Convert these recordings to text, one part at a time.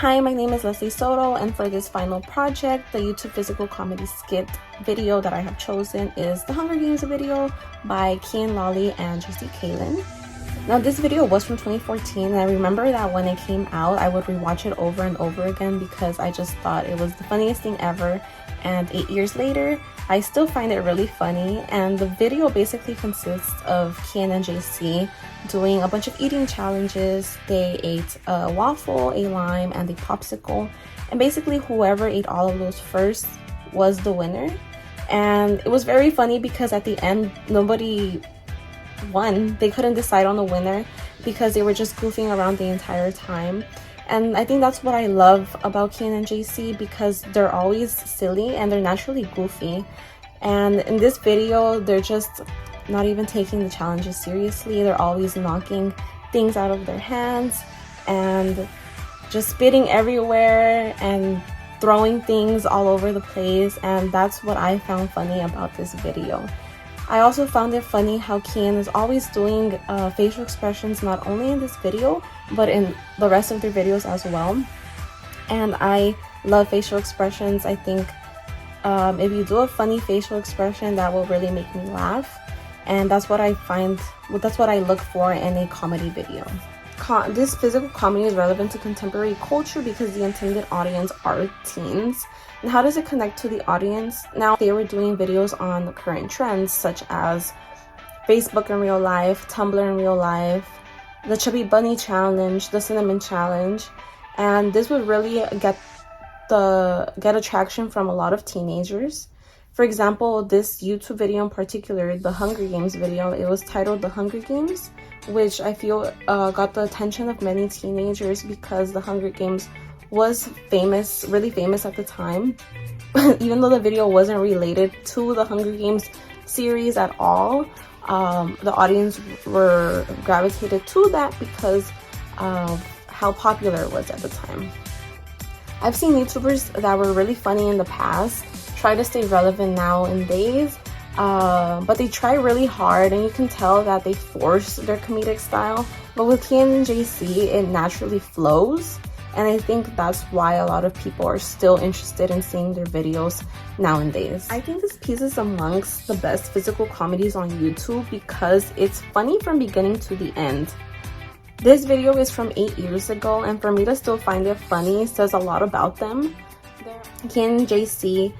Hi, my name is Leslie Soto, and for this final project, the YouTube physical comedy skit video that I have chosen is the Hunger Games video by Kian Lolly and JC Kalen. Now, this video was from 2014, and I remember that when it came out, I would rewatch it over and over again because I just thought it was the funniest thing ever. And 8 years later, I still find it really funny. And the video basically consists of Kian and JC doing a bunch of eating challenges. They ate a waffle, a lime, and a popsicle. And basically, whoever ate all of those first was the winner. And it was very funny because at the end, nobody won. They couldn't decide on the winner because they were just goofing around the entire time. And I think that's what I love about Kian and JC, because they're always silly and they're naturally goofy. And in this video, they're just not even taking the challenges seriously. They're always knocking things out of their hands and just spitting everywhere and throwing things all over the place. And that's what I found funny about this video. I also found it funny how Kian is always doing facial expressions, not only in this video, but in the rest of their videos as well. And I love facial expressions. I think if you do a funny facial expression, that will really make me laugh. And that's what I look for in a comedy video. This physical comedy is relevant to contemporary culture because the intended audience are teens. And how does it connect to the audience? Now, they were doing videos on current trends such as Facebook in real life, Tumblr in real life, the Chubby Bunny challenge, the Cinnamon challenge, and this would really get attraction from a lot of teenagers. For example, this YouTube video in particular, the Hunger Games video, it was titled The Hunger Games, which I feel got the attention of many teenagers because the Hunger Games was famous, really famous at the time. Even though the video wasn't related to the Hunger Games series at all, the audience were gravitated to that because of how popular it was at the time. I've seen YouTubers that were really funny in the past try to stay relevant nowadays, but they try really hard and you can tell that they force their comedic style. But with Kian and JC, it naturally flows. And I think that's why a lot of people are still interested in seeing their videos nowadays. I think this piece is amongst the best physical comedies on YouTube because it's funny from beginning to the end. This video is from 8 years ago, and for me to still find it funny says a lot about them. Kian and JC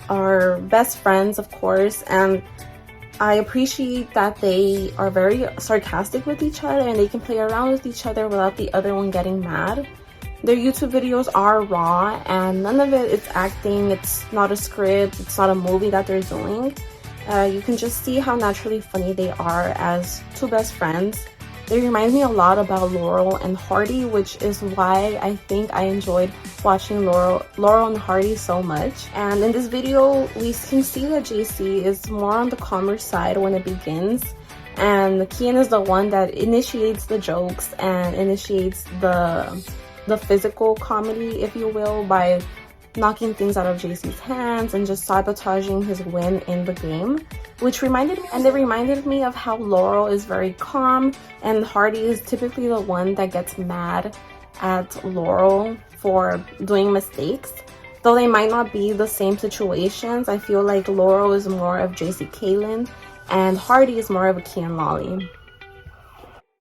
are best friends, of course, and I appreciate that they are very sarcastic with each other and they can play around with each other without the other one getting mad. Their YouTube videos are raw and none of it is acting. It's not a script, it's not a movie that they're doing. You can just see how naturally funny they are as two best friends. They remind me a lot about Laurel and Hardy, which is why I think I enjoyed watching Laurel and Hardy so much. And in this video, we can see that JC is more on the calmer side when it begins. And Kian is the one that initiates the jokes and initiates the physical comedy, if you will, by knocking things out of JC's hands and just sabotaging his win in the game, which reminded me of how Laurel is very calm and Hardy is typically the one that gets mad at Laurel for doing mistakes. Though they might not be the same situations, I feel like Laurel is more of JC Kalen and Hardy is more of a Kian Lolly.